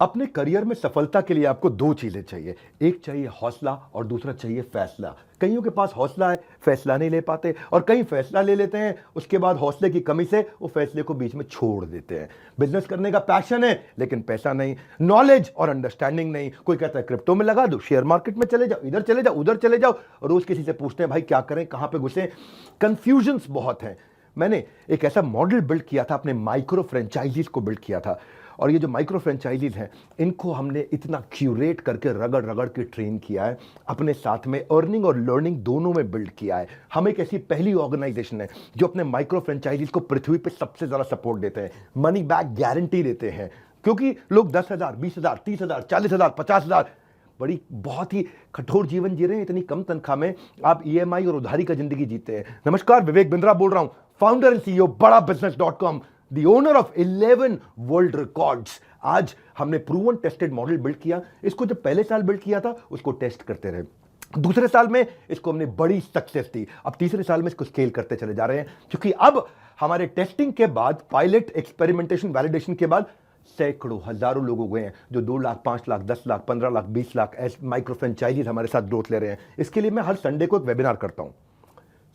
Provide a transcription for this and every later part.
अपने करियर में सफलता के लिए आपको दो चीजें चाहिए। एक चाहिए हौसला और दूसरा चाहिए फैसला। कईयों के पास हौसला है, फैसला नहीं ले पाते, और कई फैसला ले लेते हैं, उसके बाद हौसले की कमी से वो फैसले को बीच में छोड़ देते हैं। बिजनेस करने का पैशन है लेकिन पैसा नहीं, नॉलेज और अंडरस्टैंडिंग नहीं। कोई कहता है क्रिप्टो में लगा दो, शेयर मार्केट में चले जाओ, इधर चले जाओ, उधर चले जाओ। रोज किसी से पूछते हैं भाई क्या करें, कहां पे घुसे। कंफ्यूजन्स बहुत हैं। मैंने एक ऐसा मॉडल बिल्ड किया था, अपने माइक्रो फ्रेंचाइजीज को बिल्ड किया था, और ये जो माइक्रो फ्रेंचाइजीज हैं इनको हमने इतना क्यूरेट करके रगड़ रगड़ के ट्रेन किया है, अपने साथ में अर्निंग और लर्निंग दोनों में बिल्ड किया है। हम एक ऐसी पहली ऑर्गेनाइजेशन है जो अपने माइक्रो फ्रेंचाइजीज को पृथ्वी पे सबसे ज्यादा सपोर्ट देते हैं, मनी बैक गारंटी देते हैं। क्योंकि लोग 10,000, 20,000, 30,000, 40,000, 50,000 बड़ी बहुत ही कठोर जीवन जी रहे हैं। इतनी कम तनख्वाह में आप ईएमआई और उधारी का जिंदगी जीते हैं। नमस्कार, विवेक बिंद्रा बोल रहा हूं, फाउंडर एंड सीईओ बड़ा बिजनेस.com, the owner of 11 world records. आज हमने प्रूवन टेस्टेड मॉडल बिल्ड किया। इसको जब पहले साल बिल्ड किया था उसको टेस्ट करते रहे, दूसरे साल में इसको हमने बड़ी सक्सेस दी, अब तीसरे साल में इसको स्केल करते चले जा रहे हैं। क्योंकि अब हमारे टेस्टिंग के बाद, पायलट, एक्सपेरिमेंटेशन, वैलिडेशन के बाद सैकड़ों, हजारों लोग हो गए हैं जो 2 लाख, 5 लाख, 10 लाख, 15 लाख, 20 लाख ऐसे माइक्रो फ्रेंचाइजीज हमारे साथ ग्रोथ ले रहे हैं। इसके लिए मैं हर संडे को एक वेबिनार करता हूं।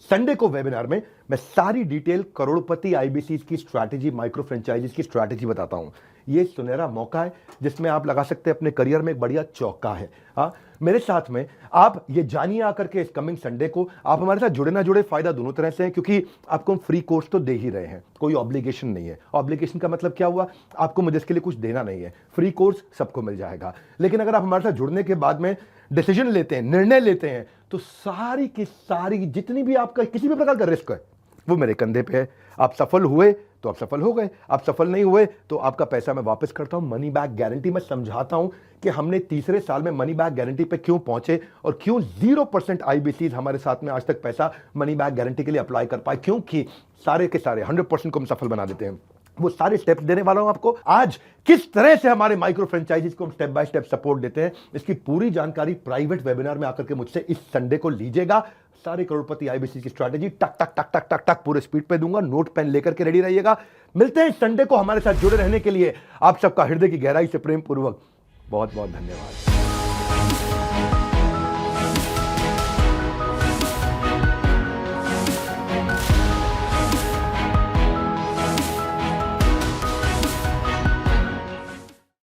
संडे को वेबिनार में मैं सारी डिटेल करोड़पति आईबीसीज की स्ट्रैटेजी, माइक्रो फ्रेंचाइजीज की स्ट्रैटेजी बताता हूं। ये सुनहरा मौका है जिसमें आप लगा सकते हैं अपने करियर में एक बढ़िया चौका है। हाँ, मेरे साथ में आप ये जानिए आकर के इस कमिंग संडे को। आप हमारे साथ जुड़े ना जुड़े, फायदा दोनों तरह से है, क्योंकि आपको हम फ्री कोर्स तो दे ही रहे हैं, कोई ऑब्लिगेशन नहीं है। ऑब्लिगेशन का मतलब क्या हुआ, आपको मुझे इसके लिए कुछ देना नहीं है, फ्री कोर्स सबको मिल जाएगा। लेकिन अगर आप हमारे साथ जुड़ने के बाद में डिसीजन लेते हैं, निर्णय लेते हैं, तो सारी की सारी जितनी भी आपका किसी भी प्रकार का रिस्क है वो मेरे कंधे पे है। आप सफल हुए तो आप सफल हो गए, आप सफल नहीं हुए तो आपका पैसा मैं वापस करता हूं। मनी बैक गारंटी मैं समझाता हूं कि हमने तीसरे साल में मनी बैक गारंटी पे क्यों पहुंचे और क्यों 0% आईबीसीज हमारे साथ में आज तक पैसा मनी बैक गारंटी के लिए अप्लाई कर पाए, क्योंकि सारे के सारे 100% को हम सफल बना देते हैं। वो सारे स्टेप्स देने वाला हूं आपको आज। किस तरह से हमारे माइक्रो फ्रेंचाइजीज को हम स्टेप बाय स्टेप सपोर्ट देते हैं, इसकी पूरी जानकारी प्राइवेट वेबिनार में आकर के मुझसे इस संडे को लीजिएगा। सारे करोड़पति आईबीसी की स्ट्रैटेजी टक टक टक टक टक टक पूरे स्पीड पे दूंगा। नोट पेन लेकर के रेडी रहिएगा। मिलते हैं संडे को। हमारे साथ जुड़े रहने के लिए आप सबका हृदय की गहराई से प्रेम पूर्वक बहुत बहुत धन्यवाद।